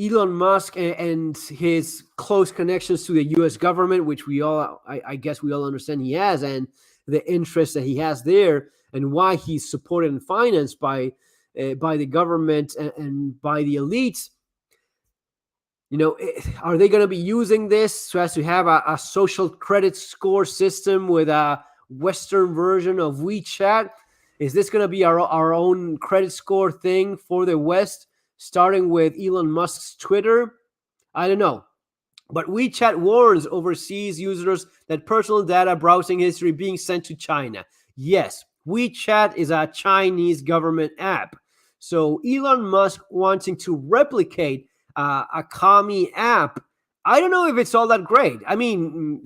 S1: Elon Musk and his close connections to the U.S. government, which I guess we all understand he has, and the interest that he has there, and why he's supported and financed by the government and by the elites. You know, are they going to be using this so as to have a social credit score system with a Western version of WeChat? Is this going to be our own credit score thing for the West, starting with Elon Musk's Twitter? I don't know. But WeChat warns overseas users that personal data browsing history being sent to China. Yes, WeChat is a Chinese government app. So Elon Musk wanting to replicate a commie app, I don't know if it's all that great. I mean,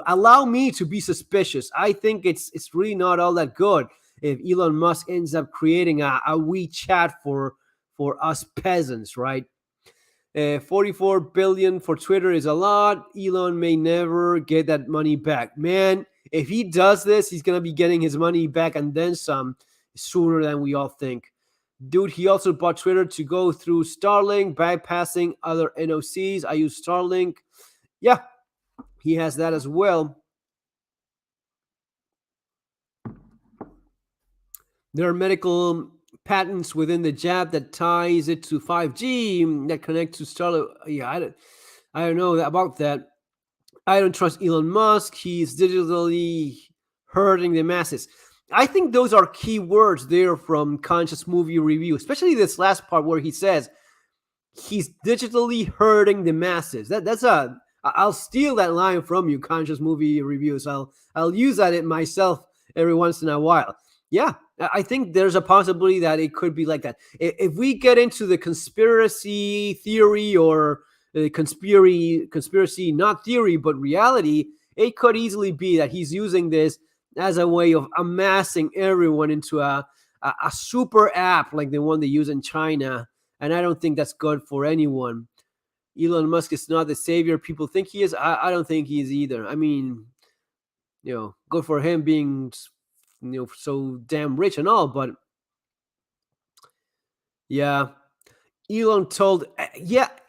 S1: allow me to be suspicious. I think it's really not all that good if Elon Musk ends up creating a WeChat for us peasants, right? 44 billion for Twitter is a lot. Elon may never get that money back. Man, if he does this, he's going to be getting his money back and then some sooner than we all think. Dude, he also bought Twitter to go through Starlink, bypassing other NOCs. I use Starlink. Yeah, he has that as well. There are medical patents within the jab that ties it to 5G that connect to Starlink. Yeah, I don't know about that. I don't trust Elon Musk. He's digitally hurting the masses. I think those are key words there from Conscious Movie Review, especially this last part where he says he's digitally hurting the masses. I'll steal that line from you, Conscious Movie Reviews. I'll use that in myself every once in a while. Yeah, I think there's a possibility that it could be like that. If we get into the conspiracy theory or conspiracy, not theory, but reality, it could easily be that he's using this as a way of amassing everyone into a super app like the one they use in China. And I don't think that's good for anyone. Elon Musk is not the savior people think he is. I don't think he is either. I mean, good for him being so damn rich and all, but yeah, Elon told,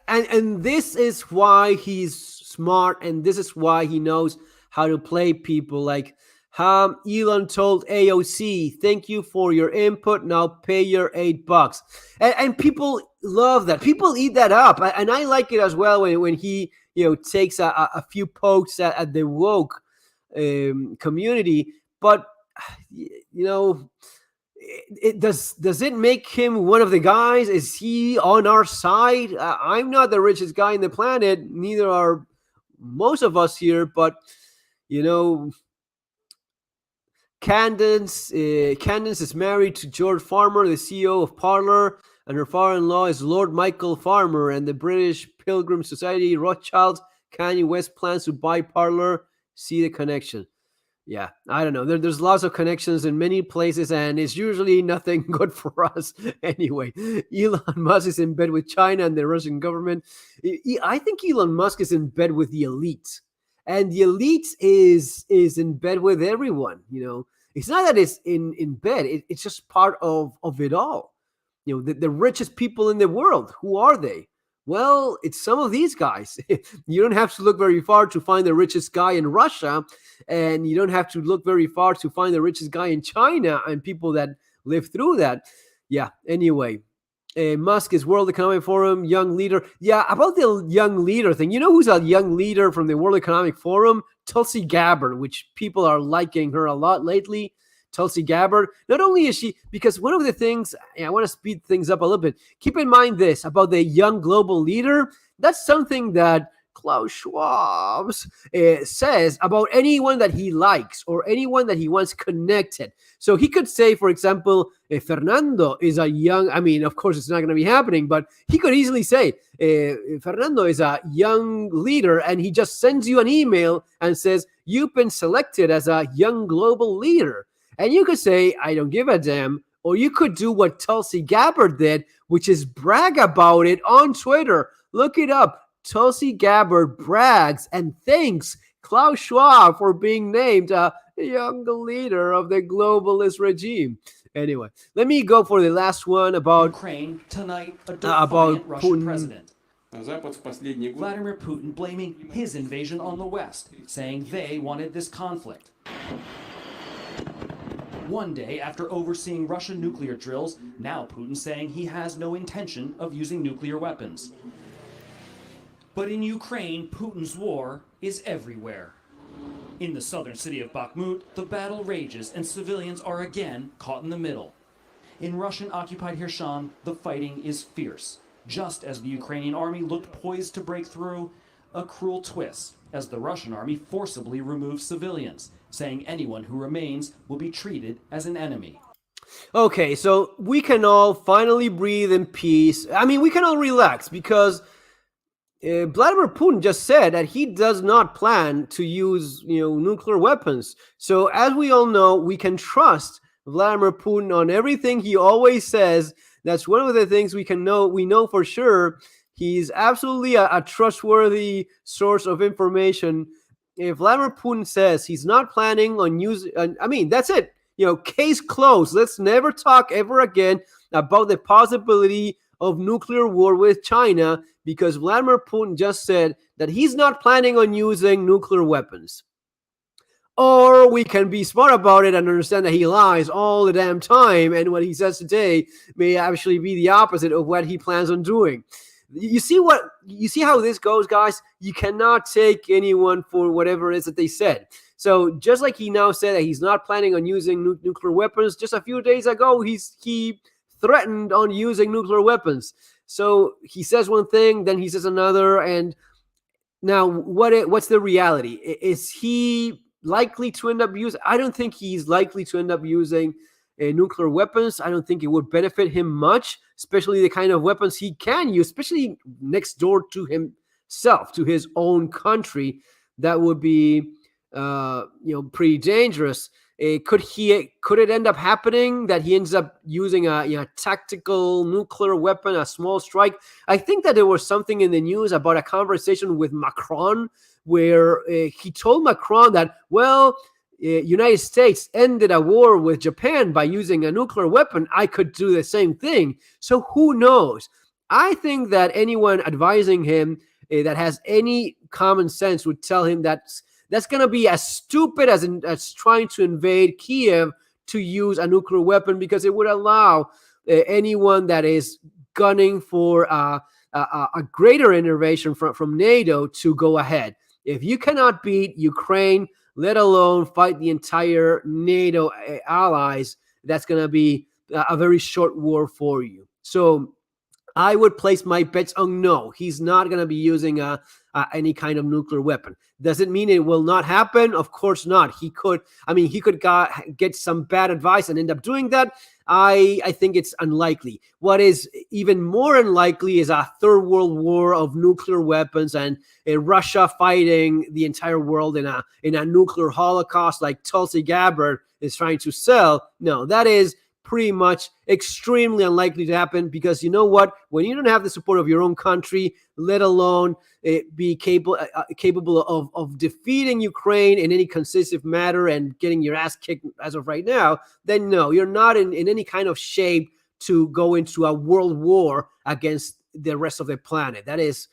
S1: and this is why he's smart, and this is why he knows how to play people. Like Elon told AOC, thank you for your input, now pay your $8. And people love that. People eat that up, and I like it as well when he takes a few pokes at the woke community. But does it make him one of the guys? Is he on our side? I'm not the richest guy in the planet, neither are most of us here, but Candace is married to George Farmer, the CEO of Parler, and her father-in-law is Lord Michael Farmer, and the British Pilgrim Society Rothschild. Kanye West plans to buy Parler. See the connection. Yeah, I don't know. There's lots of connections in many places, and it's usually nothing good for us anyway. Elon Musk is in bed with China and the Russian government. I think Elon Musk is in bed with the elite, and the elite is in bed with everyone. It's not that it's in bed; it's just part of it all. The richest people in the world. Who are they? Well, it's some of these guys. You don't have to look very far to find the richest guy in Russia, and you don't have to look very far to find the richest guy in China and people that live through that. Yeah, anyway. Musk is World Economic Forum, young leader. Yeah, about the young leader thing. You know who's a young leader from the World Economic Forum? Tulsi Gabbard, which people are liking her a lot lately. Tulsi Gabbard. Not only is she, because one of the things, I want to speed things up a little bit. Keep in mind this about the young global leader. That's something that Klaus Schwab says about anyone that he likes or anyone that he wants connected. So he could say, for example, Fernando is a young, of course it's not going to be happening, but he could easily say, Fernando is a young leader, and he just sends you an email and says, you've been selected as a young global leader. And you could say, I don't give a damn. Or you could do what Tulsi Gabbard did, which is brag about it on Twitter. Look it up. Tulsi Gabbard brags and thanks Klaus Schwab for being named a young leader of the globalist regime. Anyway, let me go for the last one about
S4: Ukraine tonight. About Russian Putin. President Vladimir Putin blaming his invasion on the West, saying they wanted this conflict. One day after overseeing Russian nuclear drills, now Putin saying he has no intention of using nuclear weapons. But in Ukraine, Putin's war is everywhere. In the southern city of Bakhmut, the battle rages and civilians are again caught in the middle. In Russian-occupied Kherson, the fighting is fierce. Just as the Ukrainian army looked poised to break through, a cruel twist as the Russian army forcibly removes civilians, saying anyone who remains will be treated as an enemy.
S1: Okay, so we can all finally breathe in peace. We can all relax because Vladimir Putin just said that he does not plan to use, nuclear weapons. So as we all know, we can trust Vladimir Putin on everything he always says. That's one of the things we know for sure. He's absolutely a trustworthy source of information. If Vladimir Putin says he's not planning on using, that's it. Case closed. Let's never talk ever again about the possibility of nuclear war with China because Vladimir Putin just said that he's not planning on using nuclear weapons. Or we can be smart about it and understand that he lies all the damn time, and what he says today may actually be the opposite of what he plans on doing. You see how this goes, guys? You cannot take anyone for whatever it is that they said. So just like he now said that he's not planning on using nuclear weapons, just a few days ago, he threatened on using nuclear weapons. So he says one thing, then he says another, and now what's the reality? Is he likely to end up using? I don't think he's likely to end up using nuclear weapons. I don't think it would benefit him much, especially the kind of weapons he can use, especially next door to himself, to his own country. That would be, pretty dangerous. Could it end up happening that he ends up using a tactical nuclear weapon, a small strike? I think that there was something in the news about a conversation with Macron where he told Macron that, United States ended a war with Japan by using a nuclear weapon. I could do the same thing. So who knows? I think that anyone advising him that has any common sense would tell him that's going to be as stupid as trying to invade Kiev to use a nuclear weapon, because it would allow anyone that is gunning for a greater intervention from NATO to go ahead. If you cannot beat Ukraine, let alone fight the entire NATO allies, that's going to be a very short war for you. So I would place my bets on no. He's not going to be using any kind of nuclear weapon. Does it mean it will not happen? Of course not. He could get some bad advice and end up doing that. I think it's unlikely. What is even more unlikely is a third world war of nuclear weapons and Russia fighting the entire world in a nuclear holocaust like Tulsi Gabbard is trying to sell. No, that is pretty much extremely unlikely to happen, because you know what? When you don't have the support of your own country, let alone be capable of defeating Ukraine in any consistent matter and getting your ass kicked as of right now, then no, you're not in any kind of shape to go into a world war against the rest of the planet. That is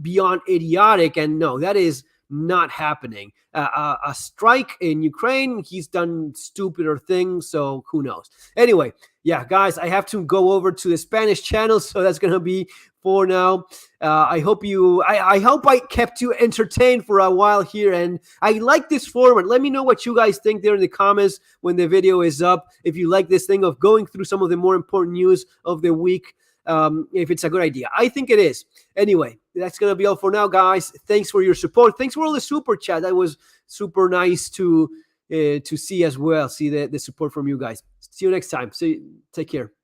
S1: beyond idiotic, and no, that is not happening. A strike in Ukraine, he's done stupider things, so who knows? Anyway, yeah, guys, I have to go over to the Spanish channel, so that's gonna be for now. I hope I kept you entertained for a while here, and I like this format. Let me know what you guys think there in the comments when the video is up. If you like this thing of going through some of the more important news of the week, if it's a good idea. I think it is. Anyway, that's going to be all for now, guys. Thanks for your support. Thanks for all the super chat. That was super nice to see as well. See the support from you guys. See you next time. Take care.